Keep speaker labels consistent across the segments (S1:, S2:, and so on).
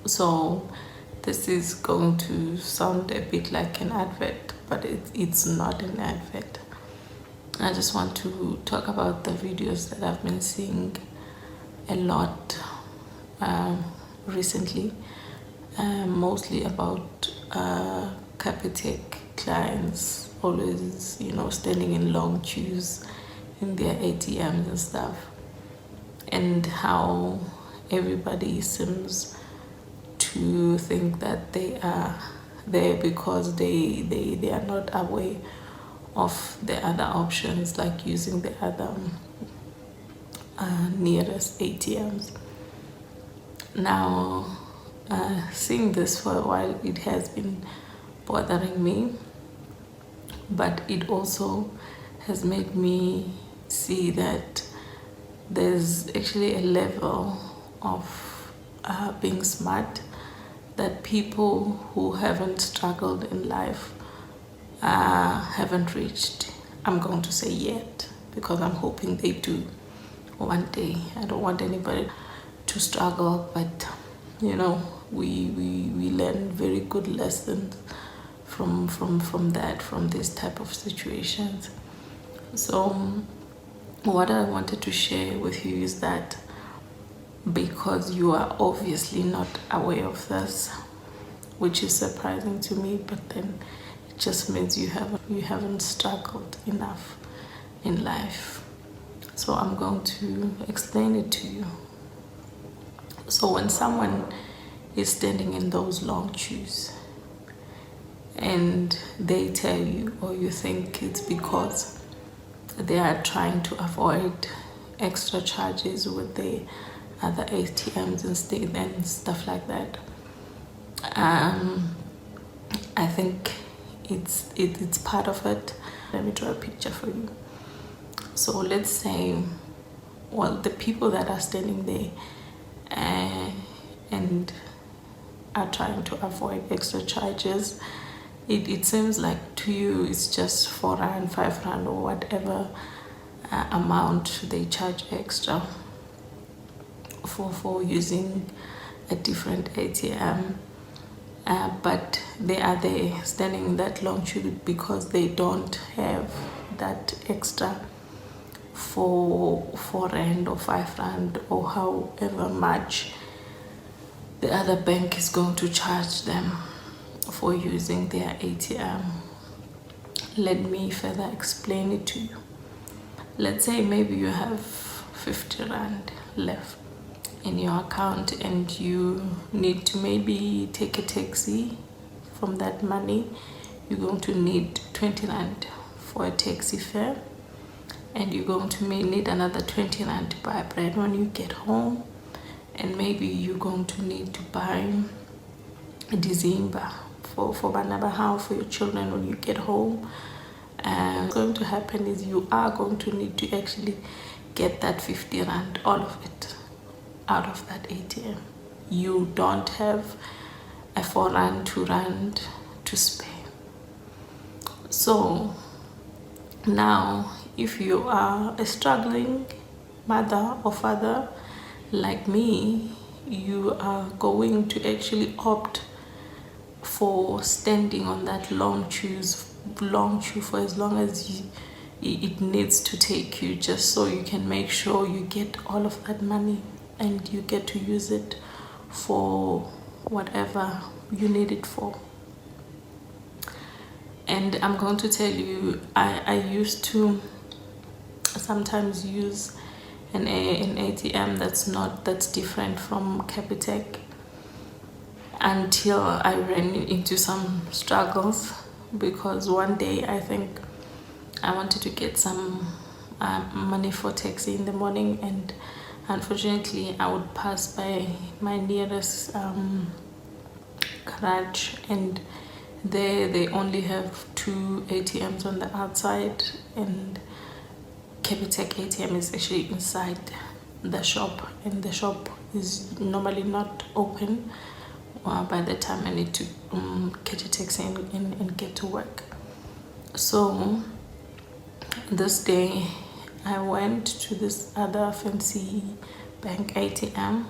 S1: So this is going to sound a bit like an advert, but it's not an advert. I just want to talk about the videos that I've been seeing a lot recently, mostly about Capitec clients always, standing in long queues in their ATMs and stuff, and how everybody seems to think that they are there because they are not aware of the other options, like using the other nearest ATMs. Now, seeing this for a while, it has been bothering me, but it also has made me see that there's actually a level of being smart that people who haven't struggled in life haven't reached. I'm going to say yet, because I'm hoping they do one day. I don't want anybody to struggle, but we learn very good lessons from this type of situations. So what I wanted to share with you is that, because you are obviously not aware of this, which is surprising to me, but then it just means you haven't struggled enough in life. So I'm going to explain it to you. So when someone is standing in those long queues and they tell you, or you think it's because they are trying to avoid extra charges with the other ATMs and stuff like that, I think it's part of it. Let me draw a picture for you. So let's say, the people that are standing there and are trying to avoid extra charges, it seems like to you it's just 4 rand, 5 rand, or whatever amount they charge extra for using a different ATM, but they are there standing in that long queue because they don't have that extra for 4 rand or 5 rand or however much the other bank is going to charge them for using their ATM. Let me further explain it to you. Let's say maybe you have 50 rand left in your account and you need to maybe take a taxi. From that money, you're going to need 20 rand for a taxi fare, and you're going to need another 20 rand to buy bread when you get home, and maybe you're going to need to buy a December for Banabahao for your children when you get home. And what's going to happen is you are going to need to actually get that 50 rand, all of it, out of that ATM. You don't have a 4 rand, 2 rand to spare. So now, if you are a struggling mother or father like me, you are going to actually opt for standing on that long queue for as long as it needs to take you, just so you can make sure you get all of that money and you get to use it for whatever you need it for. And I'm going to tell you, I used to sometimes use an ATM that's different from Capitec, until I ran into some struggles, because one day I think I wanted to get some money for taxi in the morning, and unfortunately I would pass by my nearest garage, and they only have 2 ATMs on the outside, and Capitec ATM is actually inside the shop, and the shop is normally not open by the time I need to catch a taxi and get to work. So this day I went to this other fancy bank ATM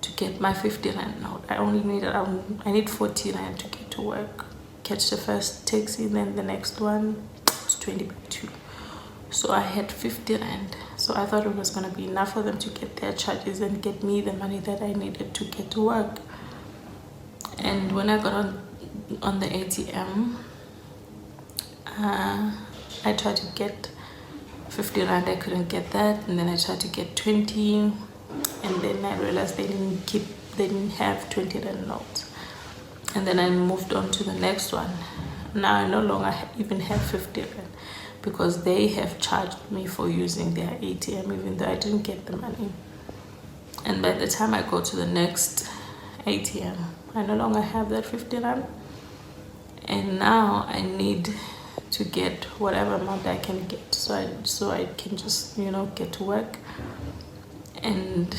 S1: to get my 50 rand note. I need 40 rand to get to work, catch the first taxi, then the next one. It's 20 by 2. So I had 50 rand. So I thought it was going to be enough for them to get their charges and get me the money that I needed to get to work. And when I got on the ATM, I tried to get 50 rand. I couldn't get that, and then I tried to get 20, and then I realized they didn't have 20 rand notes. And then I moved on to the next one. Now I no longer even have 50 rand because they have charged me for using their ATM even though I didn't get the money. And by the time I go to the next ATM, I no longer have that 50 rand, and now I need to get whatever amount I can get so I can just get to work. And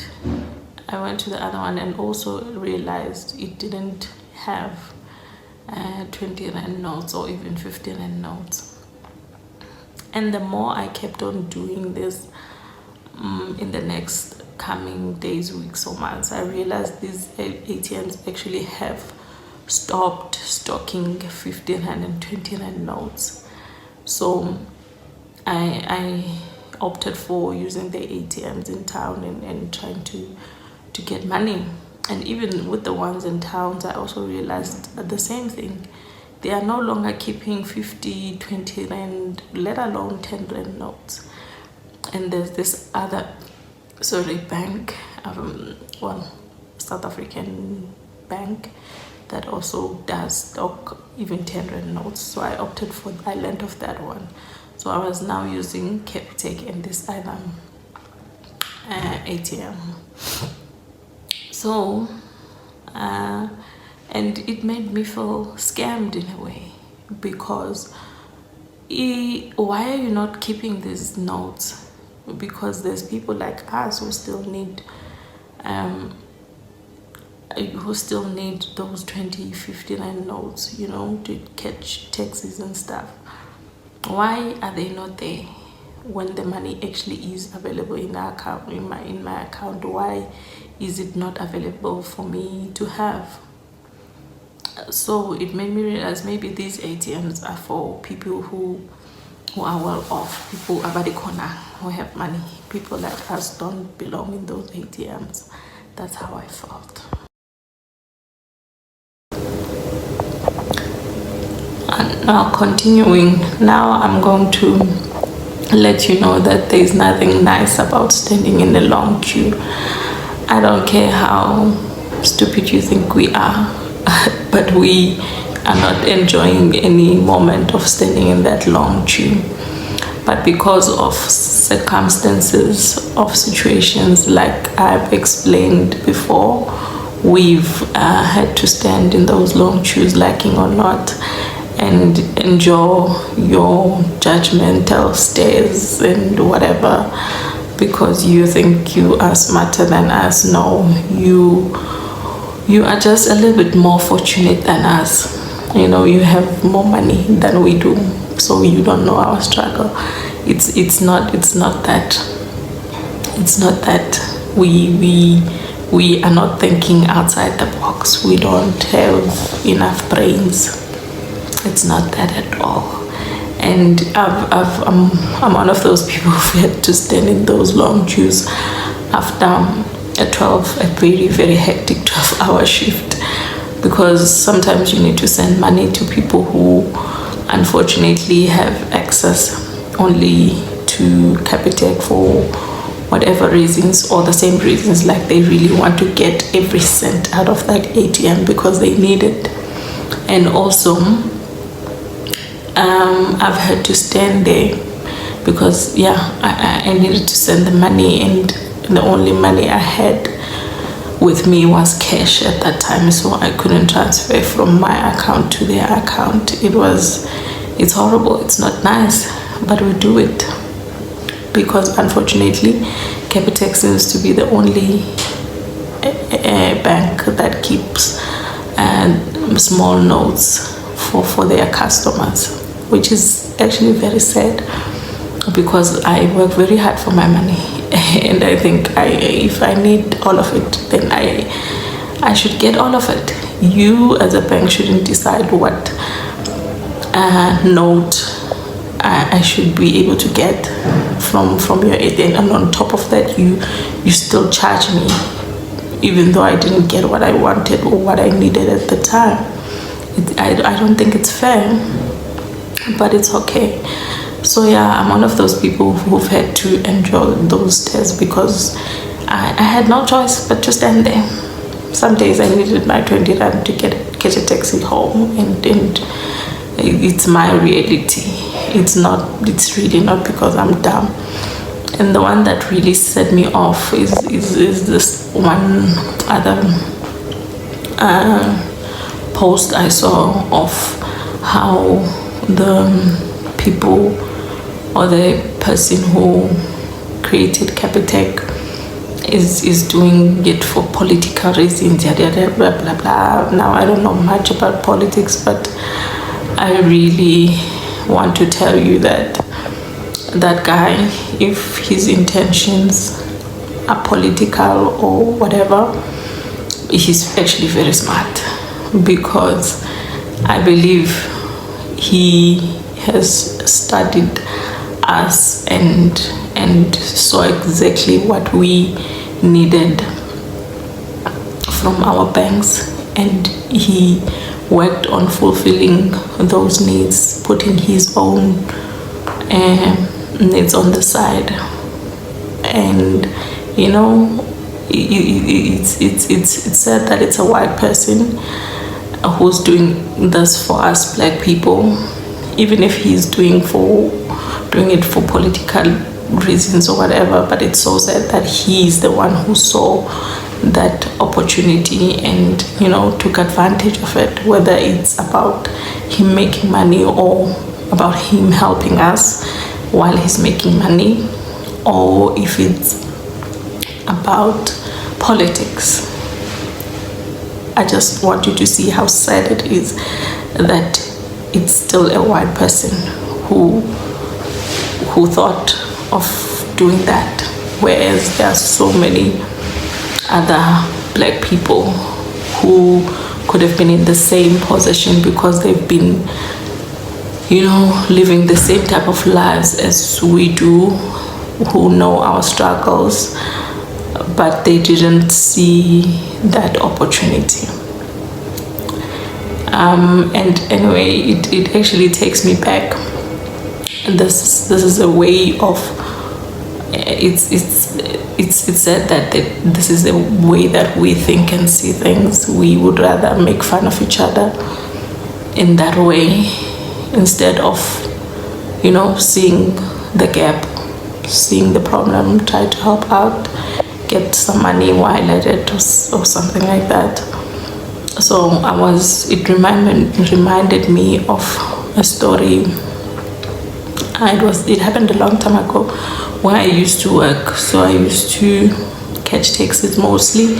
S1: I went to the other one and also realized it didn't have 20 rand notes or even 50 rand notes. And the more I kept on doing this in the next coming days, weeks or months, I realized these ATMs actually have stopped stocking 50 rand and 20 rand notes. So I opted for using the ATMs in town and trying to get money. And even with the ones in towns, I also realized the same thing. They are no longer keeping 50, 20 rand, let alone 10 rand notes. And there's this other bank, South African bank that also does stock even 10 rand notes. So I opted for the island of that one. So I was now using Capitec and this other ATM. So and it made me feel scammed in a way, because why are you not keeping these notes? Because there's people like us who still need those 20, 50 rand notes, to catch taxis and stuff. Why are they not there when the money actually is available in our account, in my account? Why is it not available for me to have? So it made me realize maybe these ATMs are for people who are well off, people abadikona, who have money. People like us don't belong in those ATMs. That's how I felt. And now continuing, now I'm going to let you know that there's nothing nice about standing in a long queue. I don't care how stupid you think we are, but we are not enjoying any moment of standing in that long queue. But because of circumstances, of situations like I've explained before, we've had to stand in those long queues, liking or not, and endure your judgmental stares and whatever, because you think you are smarter than us. No, you are just a little bit more fortunate than us. You have more money than we do, so you don't know our struggle. It's not that we are not thinking outside the box. We don't have enough brains. It's not that at all. And I'm one of those people who had to stand in those long queues after a very, very hectic 12-hour shift, because sometimes you need to send money to people who unfortunately have access only to Capitec for whatever reasons, or the same reasons, like they really want to get every cent out of that ATM because they need it. And also I've had to stand there because I needed to send the money, and the only money I had with me was cash at that time, so I couldn't transfer from my account to their account. It's horrible, it's not nice, but we do it because unfortunately Capitec seems to be the only bank that keeps small notes for their customers, which is actually very sad. because I work very hard for my money, and I think if I need all of it, then I should get all of it. You as a bank shouldn't decide what note I should be able to get from your ATM, and on top of that, you still charge me, even though I didn't get what I wanted or what I needed at the time. I don't think it's fair, but it's okay. So yeah, I'm one of those people who've had to endure those tests because I had no choice but to stand there. Some days I needed my 20 rand to get a taxi home, and it's my reality. It's really not because I'm dumb. And the one that really set me off is this one other post I saw of how the people or the person who created Capitec is doing it for political reasons, yada, blah blah blah. Now I don't know much about politics, but I really want to tell you that that guy, if his intentions are political or whatever, he's actually very smart, because I believe he has studied us and saw exactly what we needed from our banks, and he worked on fulfilling those needs, putting his own needs on the side. And you know, it's said that it's a white person who's doing this for us black people, even if he's doing it for political reasons or whatever. But it's so sad that he's the one who saw that opportunity and, you know, took advantage of it, whether it's about him making money or about him helping us while he's making money, or if it's about politics. I just want you to see how sad it is that it's still a white person who thought of doing that, whereas there are so many other black people who could have been in the same position because they've been, you know, living the same type of lives as we do, who know our struggles, but they didn't see that opportunity. And anyway, it actually takes me back. This is a way of, it's said that this is a way that we think and see things. We would rather make fun of each other in that way instead of, you know, seeing the gap, seeing the problem, try to help out, get some money while at it, or something like that. So it reminded me of a story. It happened a long time ago where I used to work. So I used to catch taxis mostly,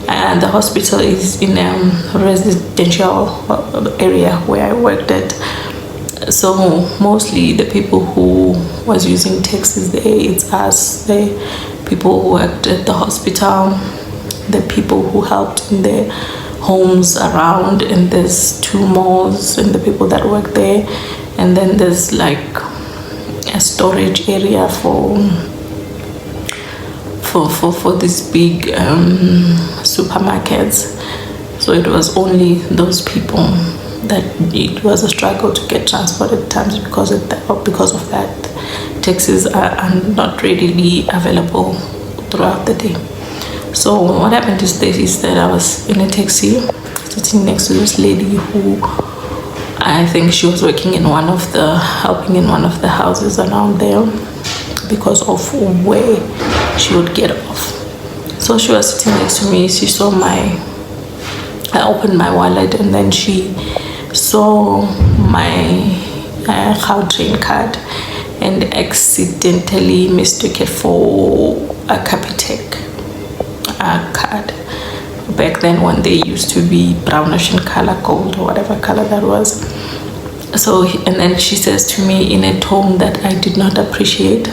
S1: and the hospital is in a residential area where I worked at. So mostly the people who was using taxis there, it's us, the people who worked at the hospital, the people who helped in the homes around, and there's 2 malls and the people that work there, and then there's like a storage area for these big supermarkets. So it was only those people that it was a struggle to get transport at times because of that. Taxis are not readily available throughout the day. So what happened is that I was in a taxi sitting next to this lady who, I think she was helping in one of the houses around there because of where she would get off. So she was sitting next to me. She saw I opened my wallet, and then she saw my Gautrain card and accidentally mistook it for a Capitec card. Back then, when they used to be brownish in color, gold or whatever color that was. So, and then she says to me in a tone that I did not appreciate,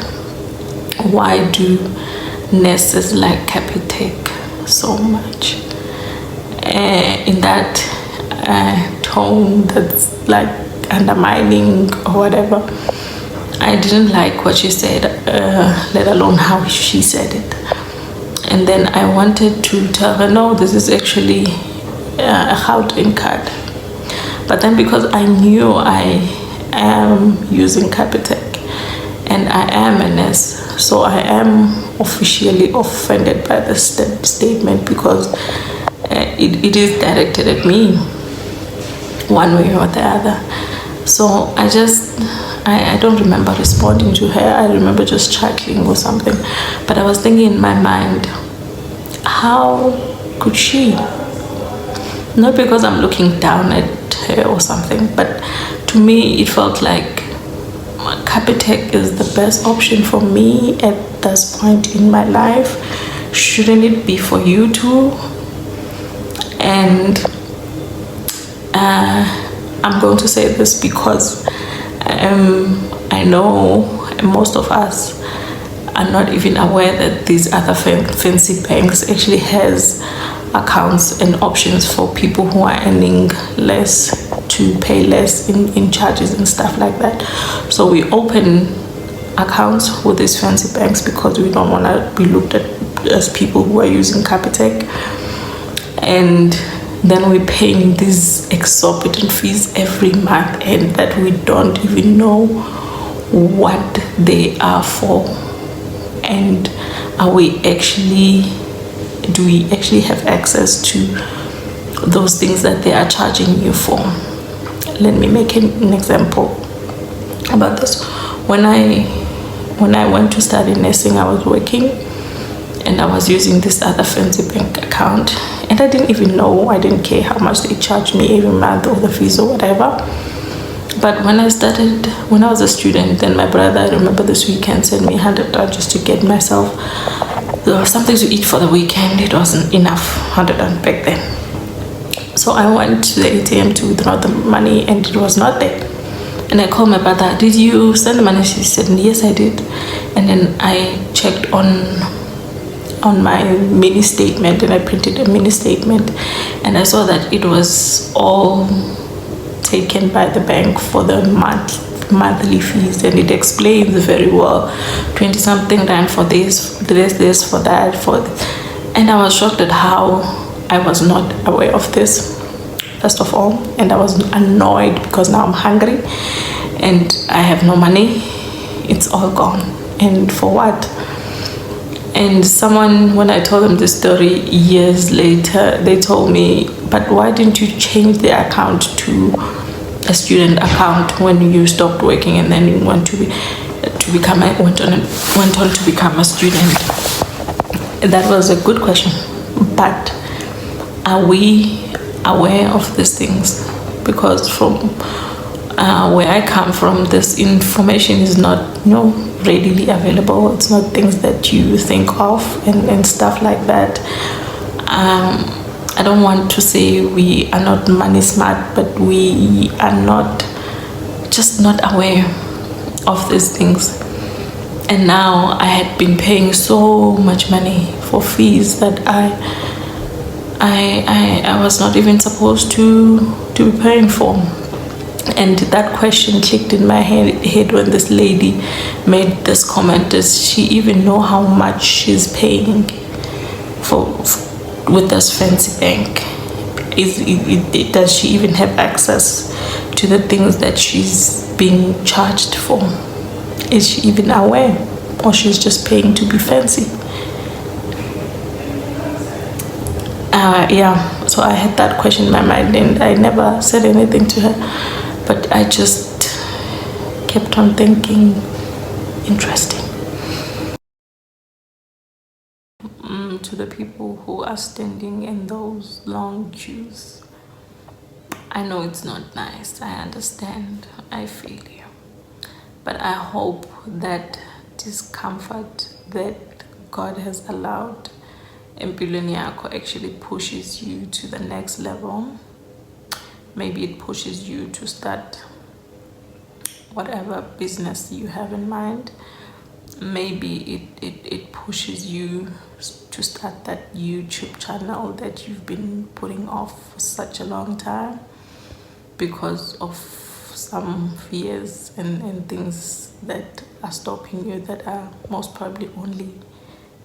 S1: why do nurses like Capitec so much? In that tone that's like undermining or whatever. I didn't like what she said, let alone how she said it. And then I wanted to tell her, no, this is actually a Gauteng card. But then because I knew I am using Capitec and I am a nurse, so I am officially offended by the statement because it is directed at me one way or the other. So I don't remember responding to her. I remember just chuckling or something. But I was thinking in my mind, how could she? Not because I'm looking down at her or something, but to me it felt like Capitec is the best option for me at this point in my life. Shouldn't it be for you too? And I'm going to say this because I know most of us are not even aware that these other fancy banks actually has accounts and options for people who are earning less to pay less in charges and stuff like that. So we open accounts with these fancy banks because we don't want to be looked at as people who are using Capitec. And then we're paying these exorbitant fees every month and that we don't even know what they are for. And do we actually have access to those things that they are charging you for? Let me make an example about this. When I went to study nursing, I was working and I was using this other fancy bank account, and I didn't even know, I didn't care how much they charged me every month or the fees or whatever. But when I was a student, then my brother, I remember this weekend, sent me $100 just to get myself something to eat for the weekend. It wasn't enough, $100 back then. So I went to the ATM to withdraw the money and it was not there. And I called my brother, did you send the money? She said, yes, I did. And then I checked on my mini statement and I printed a mini statement and I saw that it was all taken by the bank for the monthly fees, and it explains very well 20 something rand for this for that and I was shocked at how I was not aware of this, first of all, and I was annoyed because now I'm hungry and I have no money. It's all gone, and for what? And someone, when I told them this story years later, they told me, but why didn't you change the account to a student account when you stopped working and then you went on to become a student? That was a good question. But are we aware of these things? Because from where I come from, this information is not readily available. It's not things that you think of and stuff like that. I don't want to say we are not money smart, but we are not aware of these things. And now I had been paying so much money for fees that I was not even supposed to be paying for. And that question clicked in my head when this lady made this comment. Does she even know how much she's paying with this fancy bank? Does she even have access to the things that she's being charged for? Is she even aware, or she's just paying to be fancy? So I had that question in my mind and I never said anything to her, but I just kept on thinking, interesting. To the people who are standing in those long queues, I know it's not nice, I understand, I feel you, but I hope that discomfort that God has allowed empilweni yakho actually pushes you to the next level. Maybe it pushes you to start whatever business you have in mind. Maybe it pushes you to start that YouTube channel that you've been putting off for such a long time because of some fears and things that are stopping you, that are most probably only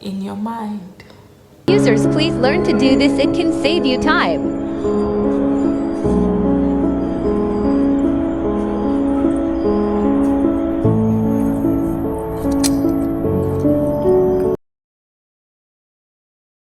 S1: in your mind.
S2: Users, please learn to do this. It can save you time.